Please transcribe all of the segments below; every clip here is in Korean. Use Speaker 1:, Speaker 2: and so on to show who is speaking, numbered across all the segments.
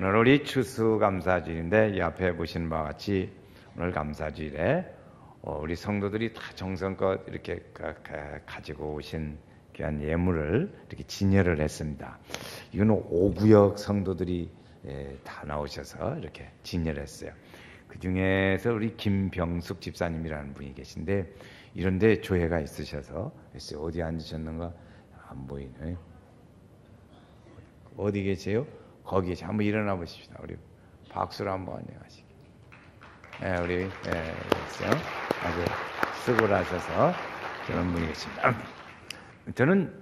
Speaker 1: 오늘 우리 추수감사주일인데 이 앞에 보시는 바와 같이 오늘 감사주일에 우리 성도들이 다 정성껏 이렇게 가지고 오신 귀한 예물을 이렇게 진열을 했습니다. 이거는 5구역 성도들이 다 나오셔서 이렇게 진열했어요. 그 중에서 우리 김병숙 집사님이라는 분이 계신데 이런데 조회가 있으셔서 어디 앉으셨는가 안 보이네요. 어디 계세요? 거기 계세요. 한번 일어나 보십시다. 우리 박수로 한번 안녕하시기. 네, 우리 아주 수고하셔서 그런 분이 계십니다. 저는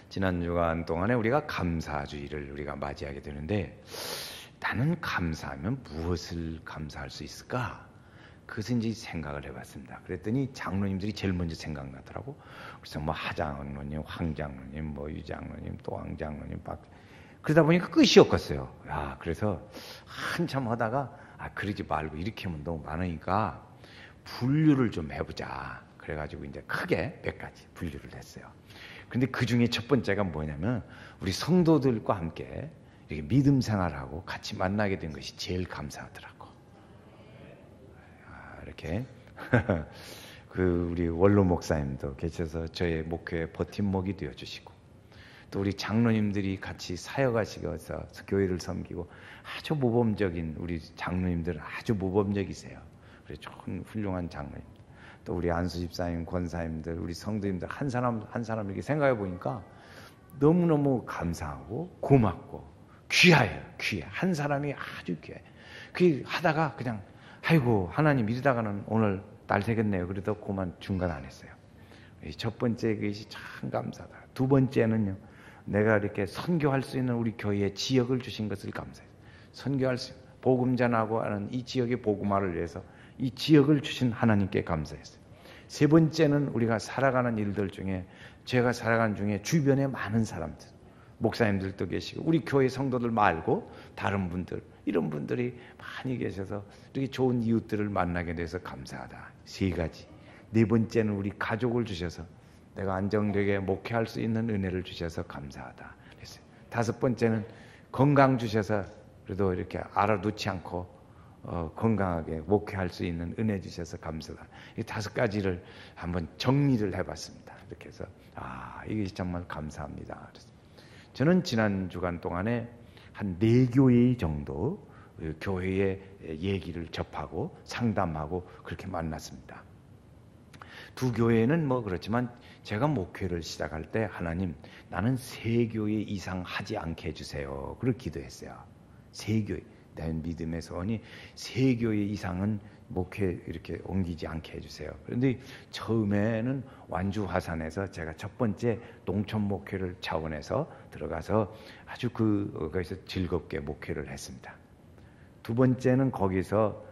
Speaker 1: 지난 주간 동안에 우리가 감사주일을 우리가 맞이하게 되는데 나는 감사하면 무엇을 감사할 수 있을까? 그것을 이제 생각을 해봤습니다. 그랬더니 장로님들이 제일 먼저 생각나더라고. 그래서 뭐 하장로님, 황장로님, 뭐 유장로님, 또 황장로님, 그러다 보니까 끝이 없겠어요. 그래서 한참 하다가 그러지 말고 이렇게 하면 너무 많으니까 분류를 좀 해보자. 그래가지고 이제 크게 몇 가지 분류를 했어요. 근데 그 중에 첫 번째가 뭐냐면 우리 성도들과 함께 이렇게 믿음 생활하고 같이 만나게 된 것이 제일 감사하더라고. 이렇게 우리 원로 목사님도 계셔서 저의 목회에 버팀목이 되어주시고 또 우리 장로님들이 같이 사역하시면서 교회를 섬기고 아주 모범적인 우리 장로님들은 아주 모범적이세요. 그래 좋은 훌륭한 장로님. 또 우리 안수 집사님, 권사님들, 우리 성도님들 한 사람 한 사람 이렇게 생각해 보니까 너무너무 감사하고 고맙고 귀해요. 귀해. 한 사람이 아주 귀해. 그 하다가 그냥 아이고 하나님 이러다가는 오늘 날 새겠네요. 그래도 그만 중간 안 했어요. 첫 번째 것이 참 감사하다. 두 번째는요. 내가 이렇게 선교할 수 있는 우리 교회에 지역을 주신 것을 감사해요. 선교할 수 있는 복음 전하고 하는 이 지역의 복음화를 위해서 이 지역을 주신 하나님께 감사했어요. 세 번째는 우리가 살아가는 일들 중에 제가 살아가는 중에 주변에 많은 사람들 목사님들도 계시고 우리 교회 성도들 말고 다른 분들 이런 분들이 많이 계셔서 이렇게 좋은 이웃들을 만나게 돼서 감사하다. 세 가지. 네 번째는 우리 가족을 주셔서 내가 안정되게 목회할 수 있는 은혜를 주셔서 감사하다. 그랬어요. 다섯 번째는 건강 주셔서 그래도 이렇게 알아두지 않고 건강하게 목회할 수 있는 은혜 주셔서 감사하다. 이 다섯 가지를 한번 정리를 해봤습니다. 이렇게 해서 이게 정말 감사합니다. 그랬어요. 저는 지난 주간 동안에 한 4교회 정도 교회의 얘기를 접하고 상담하고 그렇게 만났습니다. 두 교회는 뭐 그렇지만 제가 목회를 시작할 때 하나님 나는 3교회 이상 하지 않게 해주세요. 그렇게 기도했어요. 3교회 내 믿음의 소원이 3교회 이상은 목회 이렇게 옮기지 않게 해주세요. 그런데 처음에는 완주 화산에서 제가 첫 번째 농촌 목회를 차원해서 들어가서 아주 거기서 즐겁게 목회를 했습니다. 두 번째는 거기서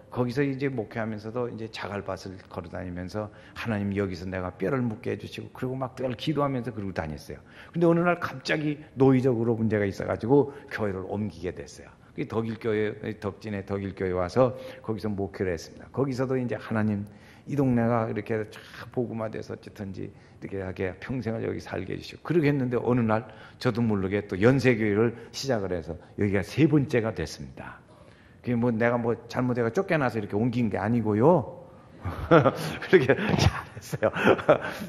Speaker 1: 이제 목회하면서도 이제 자갈밭을 걸어다니면서 하나님 여기서 내가 뼈를 묻게 해주시고 그리고 막 늘 기도하면서 그러고 다녔어요. 근데 어느 날 갑자기 노이적으로 문제가 있어가지고 교회를 옮기게 됐어요. 덕일교회 덕진의 덕일교회 와서 거기서 목회를 했습니다. 거기서도 이제 하나님 이 동네가 이렇게 쫙 복음화돼서 어쨌든지 이렇게 하게 평생을 여기 살게 해주시고 그러게 했는데 어느 날 저도 모르게 또 연세교회를 시작을 해서 여기가 3번째가 됐습니다. 그게 뭐 내가 뭐 잘못해가 쫓겨나서 이렇게 옮긴 게 아니고요. 그렇게 잘했어요.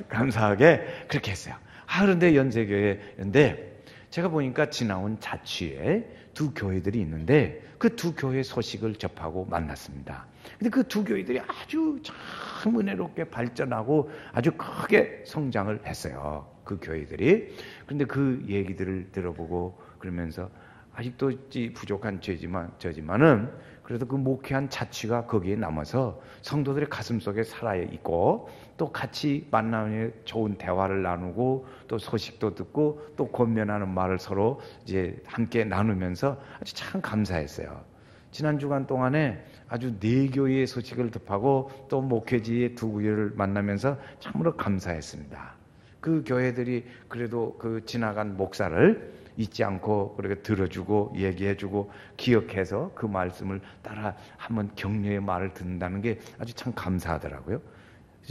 Speaker 1: 감사하게 그렇게 했어요. 그런데 연세교회인데 제가 보니까 지나온 자취에 2 교회들이 있는데 그 2 교회 소식을 접하고 만났습니다. 근데 그 2 교회들이 아주 참 은혜롭게 발전하고 아주 크게 성장을 했어요. 그 교회들이. 그런데 그 얘기들을 들어보고 그러면서 아직도 부족한 저지만은 그래도 그 목회한 자취가 거기에 남아서 성도들의 가슴 속에 살아있고 또 같이 만나면 좋은 대화를 나누고 또 소식도 듣고 또 권면하는 말을 서로 이제 함께 나누면서 아주 참 감사했어요. 지난 주간 동안에 아주 4교회의 소식을 접하고 또 목회지의 2 교회를 만나면서 참으로 감사했습니다. 그 교회들이 그래도 그 지나간 목사를 잊지 않고 그렇게 들어주고 얘기해주고 기억해서 그 말씀을 따라 한번 격려의 말을 듣는다는 게 아주 참 감사하더라고요.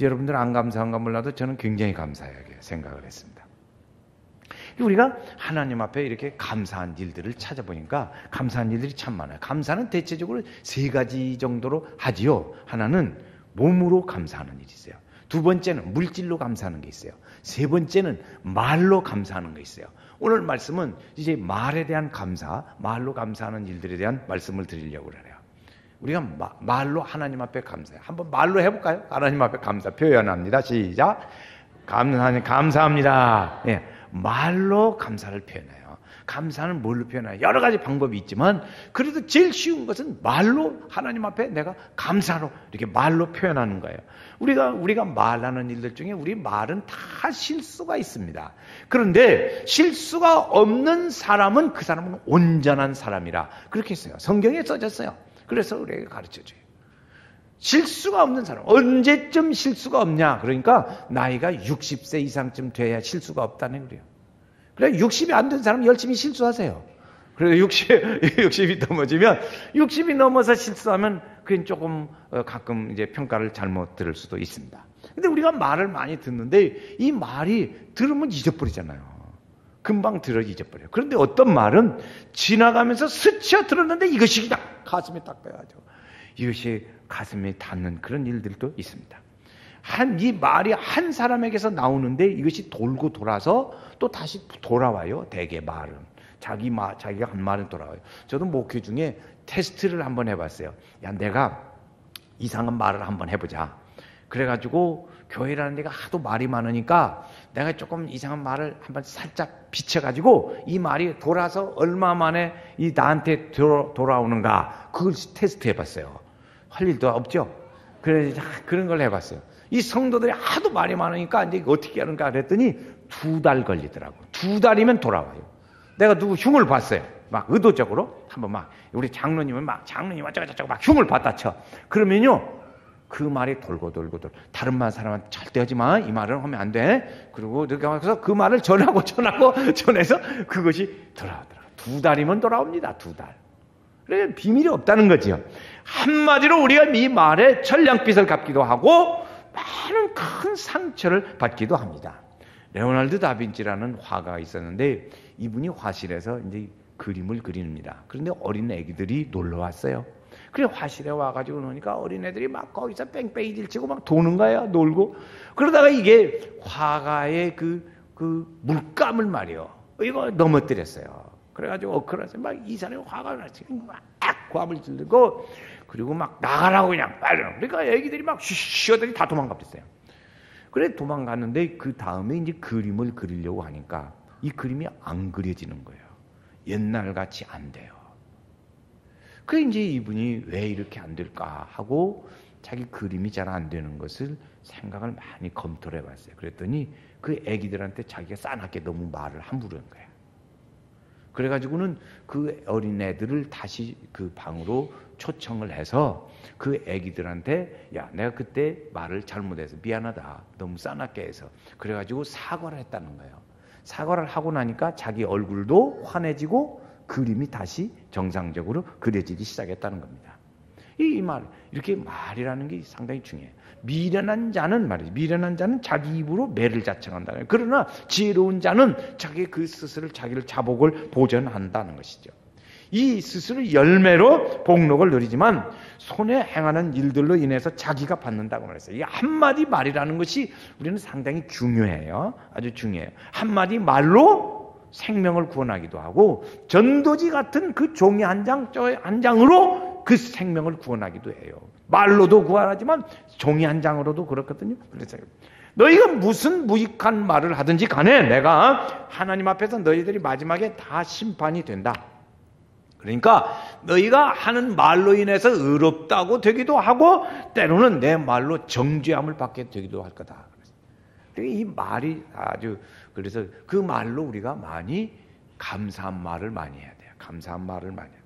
Speaker 1: 여러분들은 안 감사한가 몰라도 저는 굉장히 감사하게 생각을 했습니다. 우리가 하나님 앞에 이렇게 감사한 일들을 찾아보니까 감사한 일들이 참 많아요. 감사는 대체적으로 세 가지 정도로 하지요. 하나는 몸으로 감사하는 일이 있어요. 두 번째는 물질로 감사하는 게 있어요. 세 번째는 말로 감사하는 게 있어요. 오늘 말씀은 이제 말에 대한 감사, 말로 감사하는 일들에 대한 말씀을 드리려고 그래요. 우리가 말로 하나님 앞에 감사해요. 한번 말로 해볼까요? 하나님 앞에 감사 표현합니다. 시작. 감사합니다. 예, 말로 감사를 표현해요. 감사는 뭘로 표현해요? 여러 가지 방법이 있지만 그래도 제일 쉬운 것은 말로 하나님 앞에 내가 감사로 이렇게 말로 표현하는 거예요. 우리가 말하는 일들 중에 우리 말은 다 실수가 있습니다. 그런데 실수가 없는 사람은 그 사람은 온전한 사람이라 그렇게 했어요. 성경에 써졌어요. 그래서 우리에게 가르쳐줘요. 실수가 없는 사람. 언제쯤 실수가 없냐? 그러니까 나이가 60세 이상쯤 돼야 실수가 없다는 거예요. 그래 60이 안 된 사람 열심히 실수하세요. 그래서 60이 넘어지면 60이 넘어서 실수하면 그건 조금 가끔 이제 평가를 잘못 들을 수도 있습니다. 근데 우리가 말을 많이 듣는데 이 말이 들으면 잊어버리잖아요. 금방 들어 잊어버려요. 그런데 어떤 말은 지나가면서 스쳐 들었는데 이것이 그냥 가슴에 딱 빼가지고 이것이 가슴에 닿는 그런 일들도 있습니다. 이 말이 한 사람에게서 나오는데 이것이 돌고 돌아서 또 다시 돌아와요. 대개 말은 자기가 한 말은 돌아와요. 저도 목회 중에 테스트를 한번 해봤어요. 야, 내가 이상한 말을 한번 해보자. 그래가지고 교회라는 데가 하도 말이 많으니까 내가 조금 이상한 말을 한번 살짝 비춰가지고 이 말이 돌아서 얼마 만에 이 나한테 돌아오는가 그걸 테스트 해봤어요. 할 일도 없죠. 그래서 그런 걸 해봤어요. 이 성도들이 하도 말이 많으니까 이제 어떻게 하는가 그랬더니 2달 걸리더라고. 2달이면 돌아와요. 내가 누구 흉을 봤어요. 막 의도적으로 한번 막 우리 장로님은 막 장로님 어쩌고저쩌고 막 흉을 봤다 쳐. 그러면요 그 말이 돌고 다른 말 사람한테 절대 하지 마. 이 말은 하면 안 돼. 그리고 그래서 그 말을 전해서 그것이 돌아오더라고. 2달이면 돌아옵니다. 2달. 그래 비밀이 없다는 거지요. 한마디로 우리가 이 말에 천냥빚을 갚기도 하고 많은 큰 상처를 받기도 합니다. 레오날드 다빈치라는 화가가 있었는데 이분이 화실에서 이제 그림을 그립니다. 그런데 어린 애기들이 놀러 왔어요. 그래 화실에 와가지고 노니까 어린 애들이 막 거기서 뺑뺑이질 치고 막 도는 거야. 놀고 그러다가 이게 화가의 그 물감을 말이요. 이거 넘어뜨렸어요. 그래가지고 엉클어서 막 이 사람이 화가 났지. 막 고함을 지르고 그리고 막 나가라고 그냥 빨리. 그러니까 애기들이 막 쉬쉬하더니 다 도망갔어요. 그래 도망갔는데 그 다음에 이제 그림을 그리려고 하니까 이 그림이 안 그려지는 거예요. 옛날같이 안 돼요. 그래 이제 이분이 왜 이렇게 안 될까 하고 자기 그림이 잘 안 되는 것을 생각을 많이 검토를 해봤어요. 그랬더니 그 애기들한테 자기가 싸납게 너무 말을 함부로 한 거예요. 그래가지고는 그 어린애들을 다시 그 방으로 초청을 해서 그 애기들한테 야 내가 그때 말을 잘못해서 미안하다 너무 싸납게 해서 그래가지고 사과를 했다는 거예요. 사과를 하고 나니까 자기 얼굴도 환해지고 그림이 다시 정상적으로 그려지기 시작했다는 겁니다. 이 말 이렇게 말이라는 게 상당히 중요해요. 미련한 자는 말이죠. 미련한 자는 자기 입으로 매를 자청한다. 그러나 지혜로운 자는 자기 그 스스로 자기를 자복을 보전한다는 것이죠. 이 스스로 열매로 복록을 누리지만 손에 행하는 일들로 인해서 자기가 받는다고 말했어요. 이 한마디 말이라는 것이 우리는 상당히 중요해요. 아주 중요해요. 한마디 말로 생명을 구원하기도 하고 전도지 같은 그 종이 한 장으로 그 생명을 구원하기도 해요. 말로도 구원하지만 종이 한 장으로도 그렇거든요. 그래서 너희가 무슨 무익한 말을 하든지 간에 내가 하나님 앞에서 너희들이 마지막에 다 심판이 된다. 그러니까 너희가 하는 말로 인해서 의롭다고 되기도 하고 때로는 내 말로 정죄함을 받게 되기도 할 거다. 이 말이 아주 그래서 그 말로 우리가 많이 감사한 말을 많이 해야 돼요. 감사한 말을 많이 해야 돼요.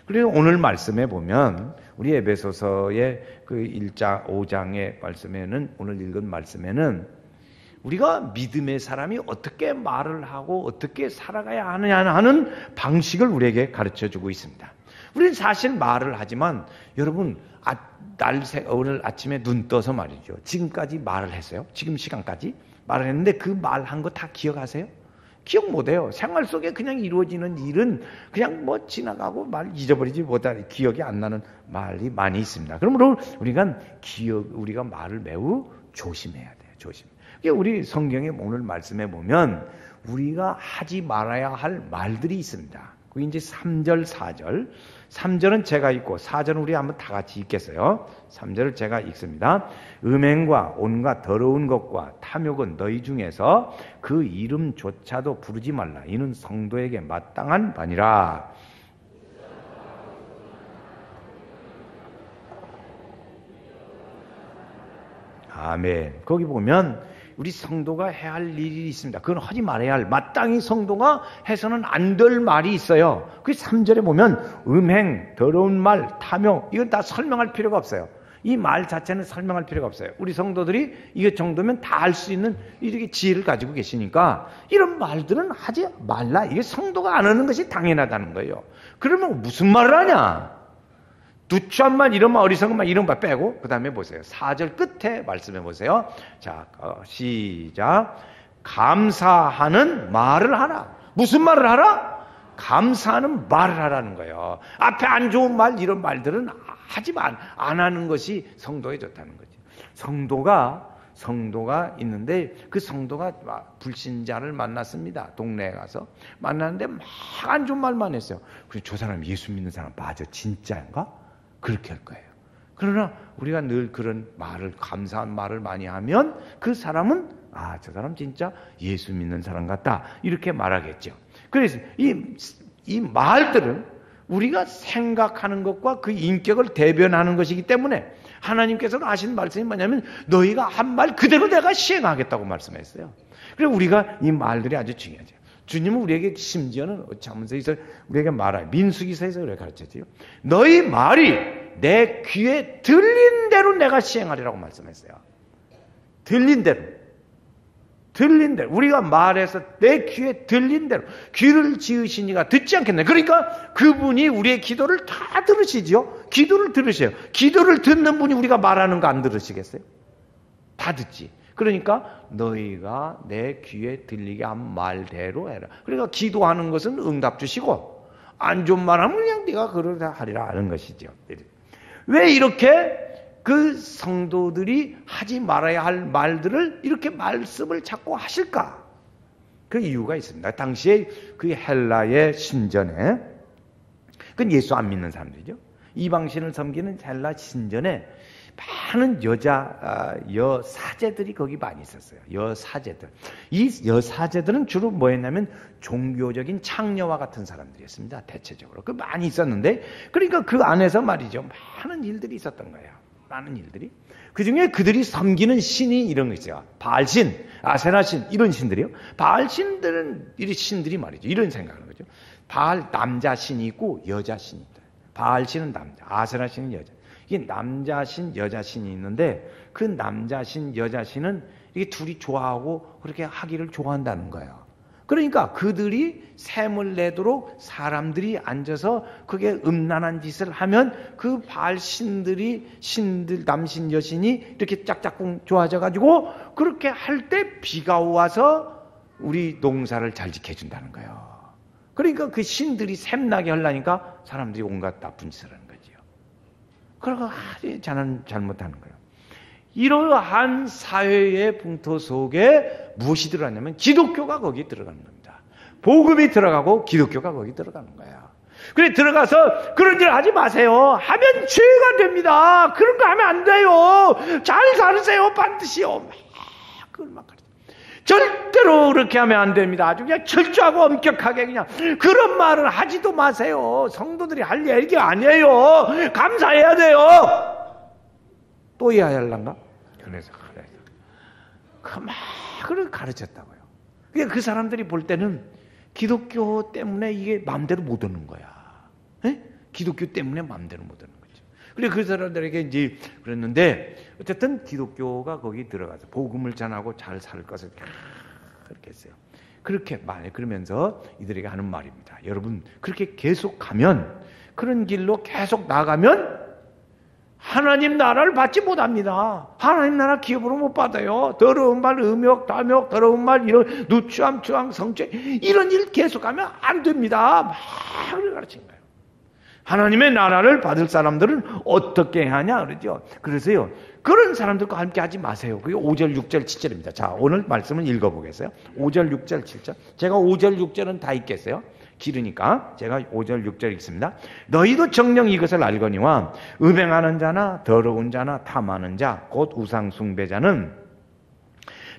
Speaker 1: 그리고 오늘 말씀에 보면 우리 에베소서의 그 1장 5장의 말씀에는 오늘 읽은 말씀에는 우리가 믿음의 사람이 어떻게 말을 하고 어떻게 살아가야 하느냐 하는 방식을 우리에게 가르쳐주고 있습니다. 우리는 사실 말을 하지만 여러분 오늘 아침에 눈 떠서 말이죠. 지금까지 말을 했어요. 지금 시간까지 말을 했는데 그 말한 거 다 기억하세요? 기억 못해요. 생활 속에 그냥 이루어지는 일은 그냥 뭐 지나가고 말 잊어버리지 못할 기억이 안 나는 말이 많이 있습니다. 그러므로 우리가 말을 매우 조심해야 돼요. 조심. 우리 성경에 오늘 말씀해 보면 우리가 하지 말아야 할 말들이 있습니다. 그 이제 3절, 4절. 3절은 제가 읽고 4절은 우리 한번 다 같이 읽겠어요. 3절을 제가 읽습니다. 음행과 온갖 더러운 것과 탐욕은 너희 중에서 그 이름조차도 부르지 말라. 이는 성도에게 마땅한 바니라. 아멘. 거기 보면 우리 성도가 해야 할 일이 있습니다. 그건 하지 말아야 할, 마땅히 성도가 해서는 안 될 말이 있어요. 그 3절에 보면 음행, 더러운 말, 탐욕, 이건 다 설명할 필요가 없어요. 이 말 자체는 설명할 필요가 없어요. 우리 성도들이 이거 정도면 다 알 수 있는 이렇게 지혜를 가지고 계시니까 이런 말들은 하지 말라. 이게 성도가 안 하는 것이 당연하다는 거예요. 그러면 무슨 말을 하냐? 두추한만 이런 말, 어리석은 말 이런 말 빼고 그 다음에 보세요. 4절 끝에 말씀해 보세요. 자, 시작. 감사하는 말을 하라. 무슨 말을 하라? 감사하는 말을 하라는 거예요. 앞에 안 좋은 말 이런 말들은 하지만 안 하는 것이 성도에 좋다는 거죠. 성도가 있는데 그 성도가 불신자를 만났습니다. 동네에 가서 만났는데 막 안 좋은 말만 했어요. 그래서 저 사람 예수 믿는 사람 맞아? 진짜인가? 그렇게 할 거예요. 그러나 우리가 늘 그런 말을, 감사한 말을 많이 하면 그 사람은 저 사람 진짜 예수 믿는 사람 같다 이렇게 말하겠죠. 그래서 이 말들은 우리가 생각하는 것과 그 인격을 대변하는 것이기 때문에 하나님께서는 하신 말씀이 뭐냐면 너희가 한 말 그대로 내가 시행하겠다고 말씀했어요. 그래서 우리가 이 말들이 아주 중요하죠. 주님은 우리에게 심지어는 잠언서에서 우리에게 말하요. 민수기서에서 그렇게 가르쳤지요. 너희 말이 내 귀에 들린 대로 내가 시행하리라고 말씀했어요. 들린 대로. 우리가 말해서 내 귀에 들린 대로. 귀를 지으신 이가 듣지 않겠네. 그러니까 그분이 우리의 기도를 다 들으시지요. 기도를 들으세요. 기도를 듣는 분이 우리가 말하는 거 안 들으시겠어요? 다 듣지. 그러니까 너희가 내 귀에 들리게 한 말대로 해라. 그러니까 기도하는 것은 응답 주시고 안 좋은 말 하면 그냥 네가 그러다 하리라 하는 것이죠. 왜 이렇게 그 성도들이 하지 말아야 할 말들을 이렇게 말씀을 자꾸 하실까? 그 이유가 있습니다. 당시에 그 헬라의 신전에 그건 예수 안 믿는 사람들이죠. 이방신을 섬기는 헬라 신전에 많은 여사제들이 거기 많이 있었어요. 여사제들. 이 여사제들은 주로 뭐였냐면 종교적인 창녀와 같은 사람들이었습니다. 대체적으로. 그 많이 있었는데, 그러니까 그 안에서 말이죠. 많은 일들이 있었던 거예요. 많은 일들이. 그 중에 그들이 섬기는 신이 이런 거 있어요. 바알신, 아세라신, 이런 신들이요. 바알신들은, 이 신들이 말이죠. 이런 생각하는 거죠. 바알 남자 신이 있고 여자 신이 있다. 바알신은 남자, 아세라신은 여자. 이게 남자신, 여자신이 있는데 그 남자신, 여자신은 이게 둘이 좋아하고 그렇게 하기를 좋아한다는 거예요. 그러니까 그들이 샘을 내도록 사람들이 앉아서 그게 음란한 짓을 하면 그 바알신들이 신들, 남신, 여신이 이렇게 짝짝꿍 좋아져가지고 그렇게 할 때 비가 와서 우리 농사를 잘 지켜준다는 거예요. 그러니까 그 신들이 샘나게 하려니까 사람들이 온갖 나쁜 짓을 하는 거예요. 그러고 아주 잘못하는 거예요. 이러한 사회의 풍토 속에 무엇이 들어가냐면 기독교가 거기에 들어가는 겁니다. 복음이 들어가고 기독교가 거기 들어가는 거예요. 그래 들어가서 그런 일 하지 마세요. 하면 죄가 됩니다. 그런 거 하면 안 돼요. 잘 살으세요. 반드시요. 그걸 막 가르쳐. 절대로 그렇게 하면 안 됩니다. 아주 그냥 철저하고 엄격하게 그냥 그런 말을 하지도 마세요. 성도들이 할 얘기가 아니에요. 감사해야 돼요. 또 해야 할란가? 그래서 그걸 가르쳤다고요. 그러니까 그 사람들이 볼 때는 기독교 때문에 이게 마음대로 못 오는 거야. 에? 기독교 때문에 마음대로 못 오는 거죠. 그래 그 사람들에게 이제 그랬는데 어쨌든 기독교가 거기 들어가서 복음을 전하고 잘 살 것을 그렇게 했어요. 그렇게 말 그러면서 이들에게 하는 말입니다. 여러분 그렇게 계속 가면 그런 길로 계속 나가면 하나님 나라를 받지 못합니다. 하나님 나라 기업으로 못 받아요. 더러운 말, 음욕, 탐욕, 더러운 말, 이런 누추함, 추앙, 성죄, 이런 일 계속하면 안 됩니다. 막 가르친 거예요. 하나님의 나라를 받을 사람들은 어떻게 하냐 그러죠. 그래서요, 그런 사람들과 함께 하지 마세요. 그게 5절, 6절, 7절입니다. 자, 오늘 말씀을 읽어보겠어요. 5절, 6절, 7절. 제가 5절, 6절은 다 읽겠어요. 길으니까 제가 5절, 6절 읽습니다. 너희도 정녕 이것을 알거니와 음행하는 자나 더러운 자나 탐하는 자, 곧 우상 숭배자는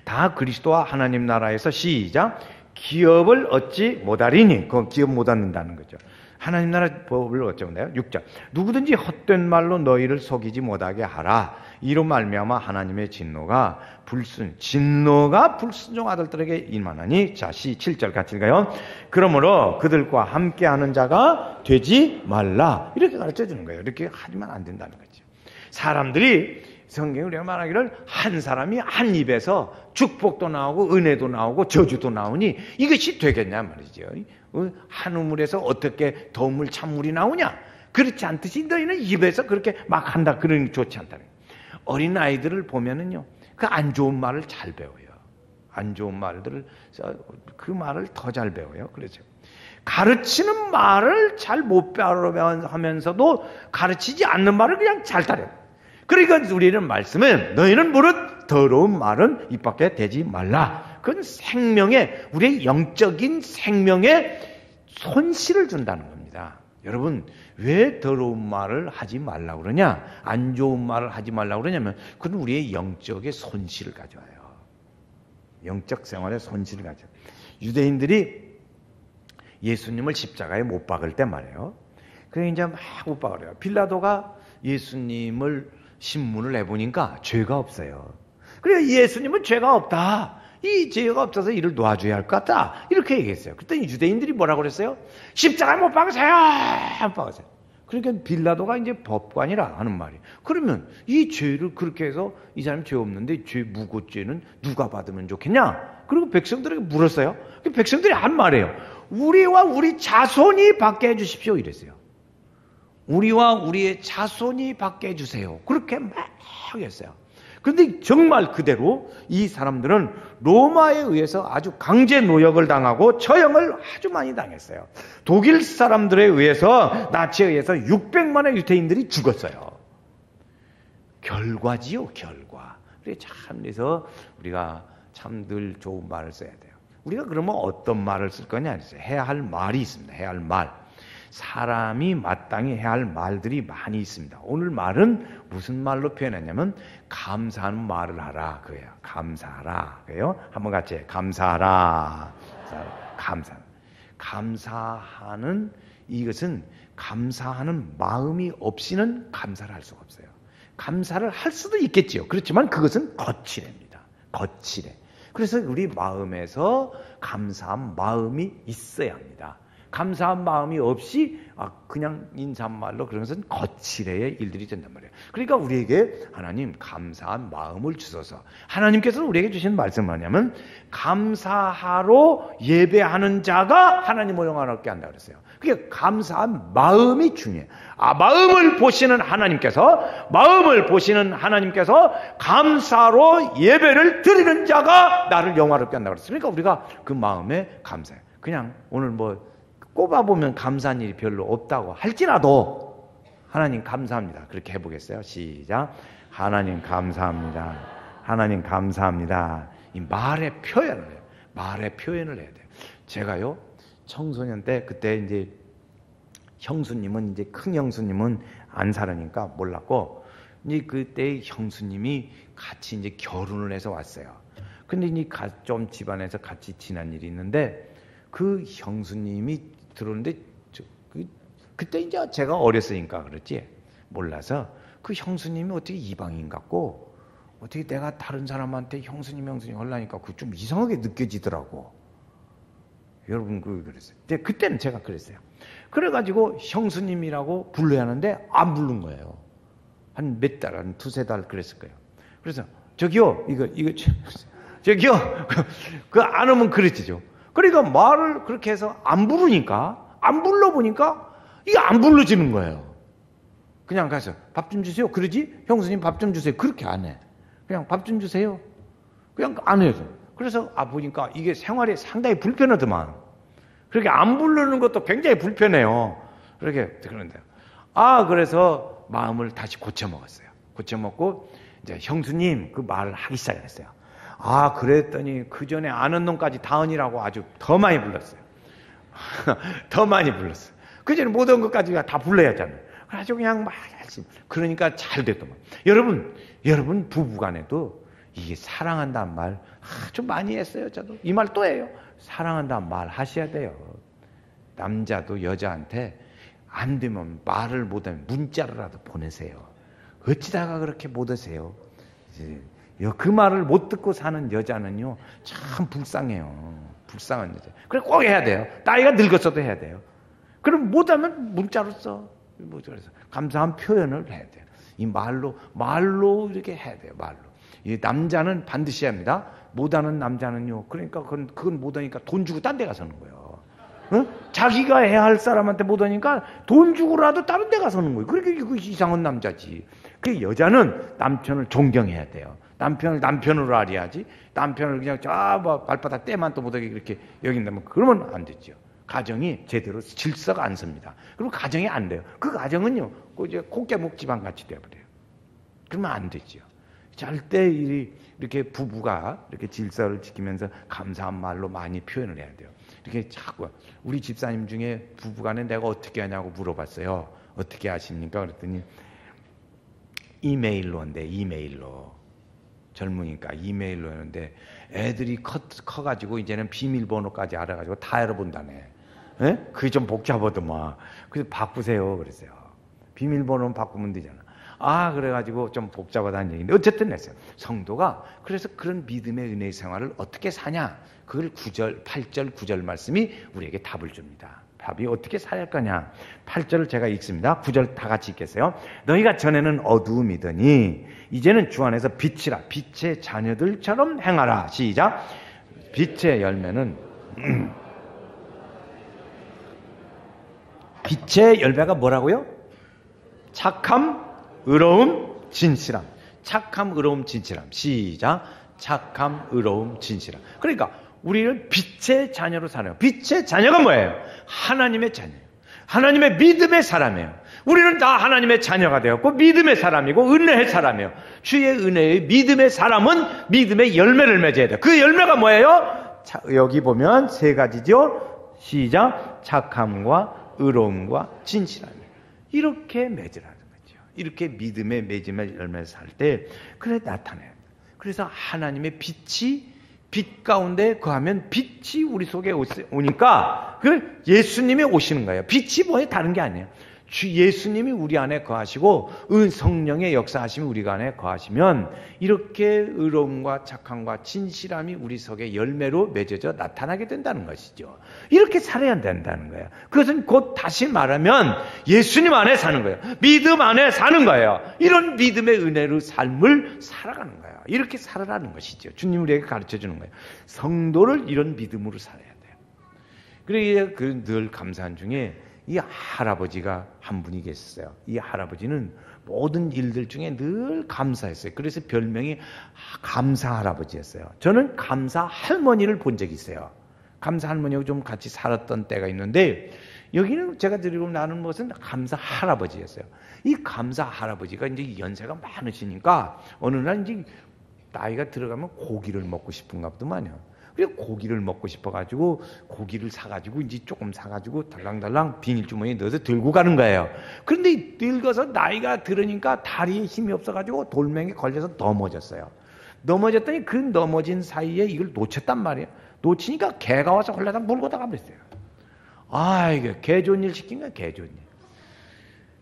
Speaker 1: 다 그리스도와 하나님 나라에서 시작 기업을 얻지 못하리니, 그 기업 못 얻는다는 거죠. 하나님 나라 법을 어쩌면 6절 누구든지 헛된 말로 너희를 속이지 못하게 하라. 이로 말미암아 하나님의 진노가 불순종 아들들에게 임하나니. 자, 7절 같이 읽어요. 그러므로 그들과 함께하는 자가 되지 말라. 이렇게 가르쳐 주는 거예요. 이렇게 하지만 안 된다는 거죠. 사람들이 성경에 우리가 말하기를 한 사람이 한 입에서 축복도 나오고 은혜도 나오고 저주도 나오니 이것이 되겠냐 말이죠. 한 우물에서 어떻게 더물 찬물이 나오냐? 그렇지 않듯이 너희는 입에서 그렇게 막 한다. 그러니 좋지 않다는 거예요. 어린 아이들을 보면은요, 그 안 좋은 말을 잘 배워요. 안 좋은 말들을, 그 말을 더 잘 배워요. 그렇죠. 가르치는 말을 잘 못 배우면서도 가르치지 않는 말을 그냥 잘 따려요. 그러니까 우리는 말씀은 너희는 무릇 더러운 말은 입 밖에 대지 말라. 그건 생명에, 우리의 영적인 생명에 손실을 준다는 겁니다. 여러분, 왜 더러운 말을 하지 말라고 그러냐? 안 좋은 말을 하지 말라고 그러냐면 그건 우리의 영적의 손실을 가져와요. 영적 생활에 손실을 가져와요. 유대인들이 예수님을 십자가에 못 박을 때 말이에요. 그래 이제 막 못 박으래요. 빌라도가 예수님을 신문을 내보니까 죄가 없어요. 그래 예수님은 죄가 없다. 이 죄가 없어서 이를 놓아줘야 할 것 같다. 이렇게 얘기했어요. 그랬더니 유대인들이 뭐라고 그랬어요? 십자가에 못 박으세요. 못 박으세요. 그러니까 빌라도가 이제 법관이라 하는 말이에요. 그러면 이 죄를 그렇게 해서 이 사람이 죄 없는데 죄 무고죄는 누가 받으면 좋겠냐? 그리고 백성들에게 물었어요. 백성들이 한 말이에요. 우리와 우리 자손이 받게 해주십시오. 이랬어요. 우리와 우리의 자손이 받게 해주세요. 그렇게 막 했어요. 그런데 정말 그대로 이 사람들은 로마에 의해서 아주 강제 노역을 당하고 처형을 아주 많이 당했어요. 독일 사람들에 의해서, 나치에 의해서 600만의 유대인들이 죽었어요. 결과지요, 결과. 그래서 우리가 참 늘 좋은 말을 써야 돼요. 우리가 그러면 어떤 말을 쓸 거냐? 해야 할 말이 있습니다. 해야 할 말. 사람이 마땅히 해야 할 말들이 많이 있습니다. 오늘 말은 무슨 말로 표현했냐면 감사하는 말을 하라 그거예요. 감사하라 그래요. 한번 같이 해요. 감사하라. 감사하는 이것은 감사하는 마음이 없이는 감사를 할 수가 없어요. 감사를 할 수도 있겠지요. 그렇지만 그것은 거칠입니다. 거칠해. 그래서 우리 마음에서 감사한 마음이 있어야 합니다. 감사한 마음이 없이 그냥 인사말로 그런 것은 거칠의 일들이 된단 말이에요. 그러니까 우리에게 하나님 감사한 마음을 주셔서, 하나님께서 우리에게 주신 말씀은 뭐냐면 감사하러 예배하는 자가 하나님을 영화롭게 한다 그랬어요. 그게 감사한 마음이 중요해요. 마음을 보시는 하나님께서 감사로 예배를 드리는 자가 나를 영화롭게 한다 그랬어요. 그러니까 우리가 그 마음에 감사해요. 그냥 오늘 꼽아보면 감사한 일이 별로 없다고 할지라도 하나님 감사합니다. 그렇게 해보겠어요? 시작. 하나님 감사합니다. 하나님 감사합니다. 이 말의 표현을 해요. 말의 표현을 해야 돼요. 제가요, 청소년 때 그때 이제 형수님은 이제 큰 형수님은 안 살으니까 몰랐고, 이제 그때 형수님이 같이 이제 결혼을 해서 왔어요. 근데 이제 좀 집안에서 같이 지난 일이 있는데 그 형수님이 들어오는데 그때 이제 제가 어렸으니까 그렇지 몰라서 그 형수님이 어떻게 이방인 같고 어떻게 내가 다른 사람한테 형수님 하려니까 그 좀 이상하게 느껴지더라고. 여러분 그랬어요. 그때는 제가 그랬어요. 그래가지고 형수님이라고 불러야 하는데 안 부른 거예요. 한 몇 달, 한 두세 달 그랬을 거예요. 그래서 저기요 이거 저기요 안 오면 그랬지죠. 그러니까 말을 그렇게 해서 안 부르니까, 안 불러보니까 이게 안 불러지는 거예요. 그냥 가서 밥 좀 주세요. 그러지? 형수님 밥 좀 주세요. 그렇게 안 해. 그냥 밥 좀 주세요. 그냥 안 해요. 그래서 보니까 이게 생활이 상당히 불편하더만. 그렇게 안 부르는 것도 굉장히 불편해요. 그렇게 그런데 그래서 마음을 다시 고쳐 먹었어요. 고쳐 먹고 이제 형수님 그 말을 하기 시작했어요. 그랬더니 그 전에 아는 놈까지 다은이라고 아주 더 많이 불렀어요. 더 많이 불렀어요. 그 전에 모든 것까지 다 불러야 하잖아요. 그래가지고 그냥 막 열심히. 그러니까 잘 됐더만. 여러분 부부간에도 이게 사랑한다는 말 아주 많이 했어요. 저도 이 말 또 해요. 사랑한다는 말 하셔야 돼요. 남자도 여자한테 안 되면 말을 못하면 문자로라도 보내세요. 어찌다가 그렇게 못하세요? 그 말을 못 듣고 사는 여자는요 참 불쌍해요. 불쌍한 여자. 그래 꼭 해야 돼요. 나이가 늙었어도 해야 돼요. 그럼 못하면 문자로 써. 그래서 감사한 표현을 해야 돼요. 이 말로 이렇게 해야 돼요. 말로. 이 남자는 반드시 합니다. 못하는 남자는요. 그러니까 그건 못하니까 돈 주고 딴 데 가서는 거예요. 자기가 해야 할 사람한테 못하니까 돈 주고라도 다른 데 가서는 거예요. 그러니까 이거 이상한 남자지. 그 여자는 남편을 존경해야 돼요. 남편을 남편으로 알아야지. 남편을 그냥 발바닥 때만 또 못하게 그렇게 여긴다면 그러면 안 되죠. 가정이 제대로 질서가 안 섭니다. 그리고 가정이 안 돼요. 그 가정은요, 이제 콧개목 집안 같이 돼버려요. 그러면 안 되죠. 절대 이렇게 부부가 이렇게 질서를 지키면서 감사한 말로 많이 표현을 해야 돼요. 이렇게 자꾸 우리 집사님 중에 부부간에 내가 어떻게 하냐고 물어봤어요. 어떻게 하십니까? 그랬더니 이메일로 한대. 이메일로. 젊으니까 이메일로 하는데 애들이 커가지고 이제는 비밀번호까지 알아가지고 다 알아본다네. 에? 그게 좀 복잡하더만. 그래서 바꾸세요. 그랬어요. 비밀번호는 바꾸면 되잖아. 그래가지고 좀 복잡하다는 얘기인데 어쨌든 했어요. 성도가 그래서 그런 믿음의 은혜의 생활을 어떻게 사냐? 그걸 8절 9절 말씀이 우리에게 답을 줍니다. 답이 어떻게 살아야 할 거냐? 8절을 제가 읽습니다. 9절 다 같이 읽겠어요. 너희가 전에는 어두움이더니 이제는 주 안에서 빛이라. 빛의 자녀들처럼 행하라. 시작. 빛의 열매는 빛의 열매가 뭐라고요? 착함, 의로움, 진실함. 착함, 의로움, 진실함. 시작. 착함, 의로움, 진실함. 그러니까 우리는 빛의 자녀로 살아요. 빛의 자녀가 뭐예요? 하나님의 자녀예요. 하나님의 믿음의 사람이에요. 우리는 다 하나님의 자녀가 되었고 믿음의 사람이고 은혜의 사람이에요. 주의 은혜의 믿음의 사람은 믿음의 열매를 맺어야 돼요. 그 열매가 뭐예요? 여기 보면 세 가지죠. 시작. 착함과 의로움과 진실함이에요. 이렇게 맺으라는 거죠. 이렇게 믿음의 맺음의 열매를 살 때 그래 나타나요. 그래서 하나님의 빛이 빛 가운데 거하면 빛이 우리 속에 오니까 그 예수님이 오시는 거예요. 빛이 뭐예요? 다른 게 아니에요. 주 예수님이 우리 안에 거하시고 성령의 역사하심이 우리 안에 거하시면 이렇게 의로움과 착함과 진실함이 우리 속에 열매로 맺어져 나타나게 된다는 것이죠. 이렇게 살아야 된다는 거예요. 그것은 곧 다시 말하면 예수님 안에 사는 거예요. 믿음 안에 사는 거예요. 이런 믿음의 은혜로 삶을 살아가는 거예요. 이렇게 살아라는 것이죠. 주님 우리에게 가르쳐주는 거예요. 성도를 이런 믿음으로 살아야 돼요. 그래서 늘 감사한 중에 이 할아버지가 한 분이 계셨어요. 이 할아버지는 모든 일들 중에 늘 감사했어요. 그래서 별명이 감사 할아버지였어요. 저는 감사 할머니를 본 적이 있어요. 감사 할머니하고 좀 같이 살았던 때가 있는데 여기는 제가 드리고 나눈 것은 감사 할아버지였어요. 이 감사 할아버지가 이제 연세가 많으시니까 어느 날 이제 나이가 들어가면 고기를 먹고 싶은가 보더만요. 그래 고기를 먹고 싶어가지고 고기를 사가지고 이제 조금 사가지고 달랑달랑 비닐주머니에 넣어서 들고 가는 거예요. 그런데 늙어서 나이가 들으니까 다리에 힘이 없어가지고 돌멩이에 걸려서 넘어졌어요. 넘어졌더니 그 넘어진 사이에 이걸 놓쳤단 말이에요. 놓치니까 개가 와서 홀라다 물고 다가 버렸어요. 이게 개 좋은 일 시킨 거야. 개 좋은 일.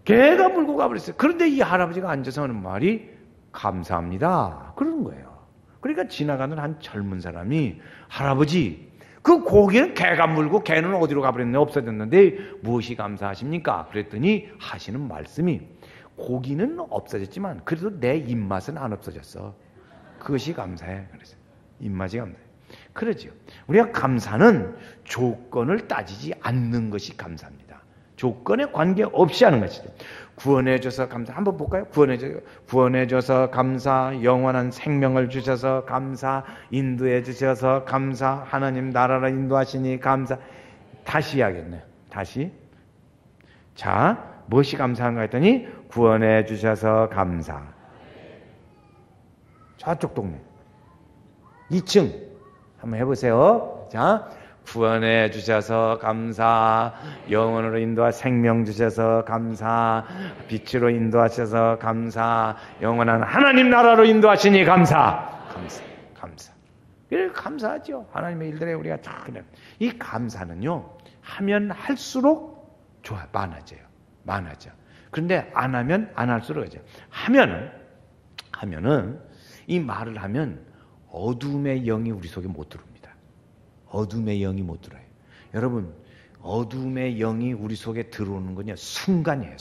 Speaker 1: 개가 물고 가버렸어요. 그런데 이 할아버지가 앉아서 하는 말이 감사합니다. 그러는 거예요. 그러니까 지나가는 한 젊은 사람이 할아버지 그 고기는 개가 물고 개는 어디로 가버렸네 없어졌는데 무엇이 감사하십니까? 그랬더니 하시는 말씀이 고기는 없어졌지만 그래도 내 입맛은 안 없어졌어. 그것이 감사해. 그래서 입맛이 감사해. 그러죠. 우리가 감사는 조건을 따지지 않는 것이 감사합니다. 조건에 관계없이 하는 것이죠. 구원해줘서 감사. 한번 볼까요? 구원해줘서 감사, 영원한 생명을 주셔서 감사, 인도해주셔서 감사, 하나님 나라로 인도하시니 감사. 다시 해야겠네요. 다시. 자, 무엇이 감사한가 했더니 구원해주셔서 감사. 저쪽 동네 2층 한번 해보세요. 자, 구원해 주셔서 감사, 영원으로 인도하 생명 주셔서 감사, 빛으로 인도하셔서 감사, 영원한 하나님 나라로 인도하시니 감사. 감사. 이렇게 감사하죠. 하나님의 일들에 우리가 참. 이 감사는요, 하면 할수록 좋아, 많아져. 그런데 안 하면 안 할수록 이제 하면은 이 말을 하면 어둠의 영이 우리 속에 못 들어옵니다. 어둠의 영이 못 들어요. 여러분, 어둠의 영이 우리 속에 들어오는 건요, 순간이에요.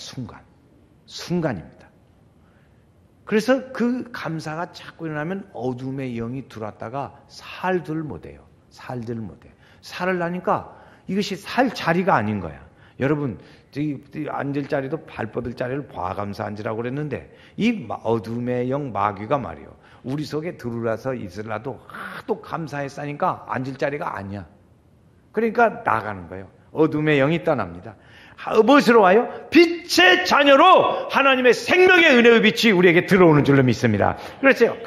Speaker 1: 순간입니다. 그래서 그 감사가 자꾸 일어나면 어둠의 영이 들어왔다가 살들 못해요. 살을 나니까 이것이 살 자리가 아닌 거야. 여러분, 앉을 자리도 발 뻗을 자리를 과감사한지라고 그랬는데, 이 어둠의 영 마귀가 말이요, 우리 속에 들어와서 있으라도 하도 감사했으니까 앉을 자리가 아니야. 그러니까 나가는 거예요. 어둠의 영이 떠납니다. 무엇으로 와요? 빛의 자녀로 하나님의 생명의 은혜의 빛이 우리에게 들어오는 줄로 믿습니다. 그렇죠?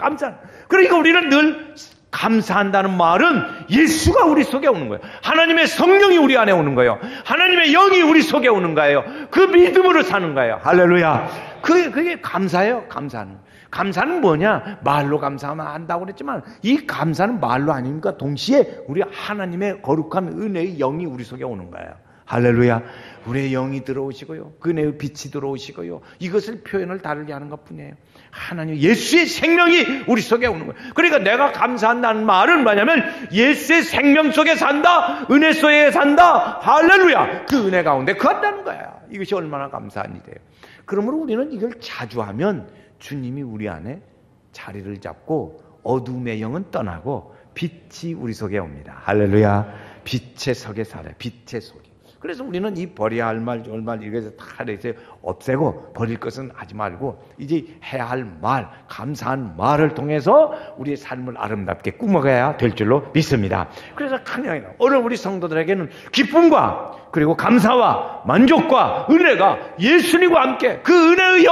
Speaker 1: 그러니까 우리는 늘 감사한다는 말은 예수가 우리 속에 오는 거예요. 하나님의 성령이 우리 안에 오는 거예요. 하나님의 영이 우리 속에 오는 거예요. 그 믿음으로 사는 거예요. 할렐루야. 그게 감사예요. 감사는 뭐냐? 말로 감사하면 안다고 그랬지만 이 감사는 말로 아니니까 동시에 우리 하나님의 거룩한 은혜의 영이 우리 속에 오는 거예요. 할렐루야. 우리의 영이 들어오시고요, 그 은혜의 빛이 들어오시고요, 이것을 표현을 다르게 하는 것뿐이에요. 하나님 예수의 생명이 우리 속에 오는 거예요. 그러니까 내가 감사한다는 말은 뭐냐면 예수의 생명 속에 산다, 은혜 속에 산다. 할렐루야. 그 은혜 가운데 거한다는 거야. 이것이 얼마나 감사한 일이에요. 그러므로 우리는 이걸 자주 하면 주님이 우리 안에 자리를 잡고 어둠의 영은 떠나고 빛이 우리 속에 옵니다. 할렐루야. 빛의 속에 살아요. 빛의 속에. 그래서 우리는 이 버려야 할 말, 이래서 다 이렇게 없애고 버릴 것은 하지 말고 이제 해야 할 말, 감사한 말을 통해서 우리의 삶을 아름답게 꾸며가야 될 줄로 믿습니다. 그래서 오늘 우리 성도들에게는 기쁨과 그리고 감사와 만족과 은혜가 예수님과 함께 그 은혜의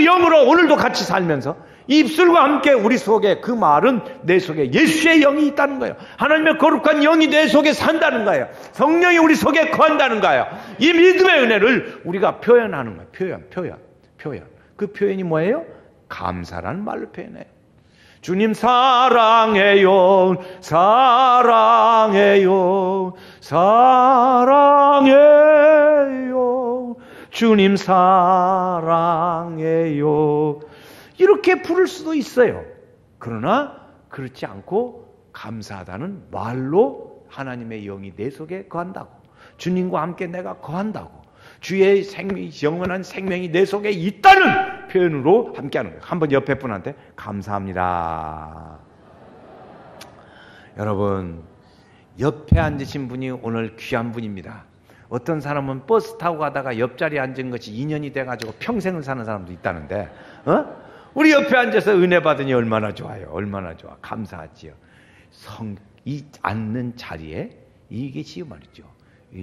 Speaker 1: 영으로 오늘도 같이 살면서 입술과 함께 우리 속에, 그 말은 내 속에 예수의 영이 있다는 거예요. 하나님의 거룩한 영이 내 속에 산다는 거예요. 성령이 우리 속에 거한다는 거예요. 이 믿음의 은혜를 우리가 표현하는 거예요. 표현. 그 표현이 뭐예요? 감사라는 말로 표현해요. 주님 사랑해요. 주님 사랑해요. 이렇게 부를 수도 있어요. 그러나 그렇지 않고 감사하다는 말로 하나님의 영이 내 속에 거한다고, 주님과 함께 내가 거한다고, 주의 영원한 생명이 내 속에 있다는 표현으로 함께하는 거예요. 한번 옆에 분한테 감사합니다. 여러분, 옆에 앉으신 분이 오늘 귀한 분입니다. 어떤 사람은 버스 타고 가다가 옆자리에 앉은 것이 인연이 돼가지고 평생을 사는 사람도 있다는데, 우리 옆에 앉아서 은혜 받으니 얼마나 좋아요. 얼마나 좋아. 감사하지요. 이 앉는 자리에 이것이 말이죠,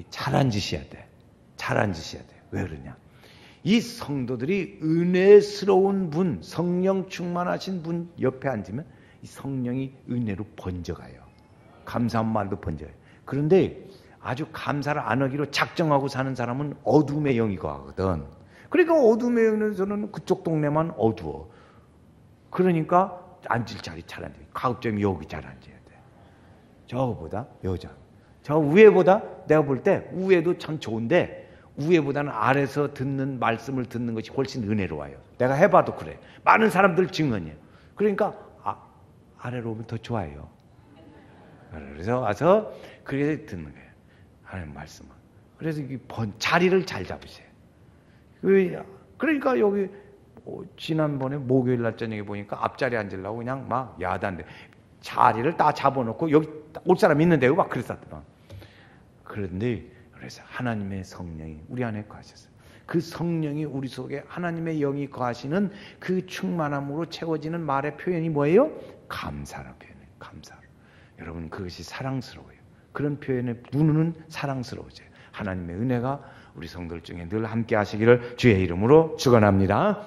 Speaker 1: 잘 앉으셔야 돼. 왜 그러냐? 이 성도들이 은혜스러운 분, 성령 충만하신 분 옆에 앉으면 이 성령이 은혜로 번져가요. 감사한 말도 번져요. 그런데 아주 감사를 안 하기로 작정하고 사는 사람은 어둠의 영이 거하거든. 그러니까 어둠의 영에서는 그쪽 동네만 어두워. 그러니까 앉을 자리 잘 앉아요. 가급적이면 여기 잘 앉아야 돼. 저거보다 저 위에보다 내가 볼 때 위에도 참 좋은데 위에보다는 아래에서 듣는 말씀을 듣는 것이 훨씬 은혜로워요. 내가 해봐도 그래. 많은 사람들 증언이에요. 그러니까 아래로 오면 더 좋아요. 그래서 와서 그래서 듣는 거예요. 하나님 말씀을. 그래서 자리를 잘 잡으세요. 그러니까 여기 지난번에 목요일 날 저녁에 보니까 앞자리에 앉으려고 그냥 막 야단데 자리를 다 잡아놓고 여기 올 사람 있는데 막 그랬었더만. 그런데 그래서 하나님의 성령이 우리 안에 거하셨어요. 그 성령이 우리 속에 하나님의 영이 거하시는 그 충만함으로 채워지는 말의 표현이 뭐예요? 감사라는 표현이에요. 감사. 여러분 그것이 사랑스러워요. 그런 표현의 눈은 사랑스러워져요. 하나님의 은혜가 우리 성도들 중에 늘 함께 하시기를 주의 이름으로 축원합니다.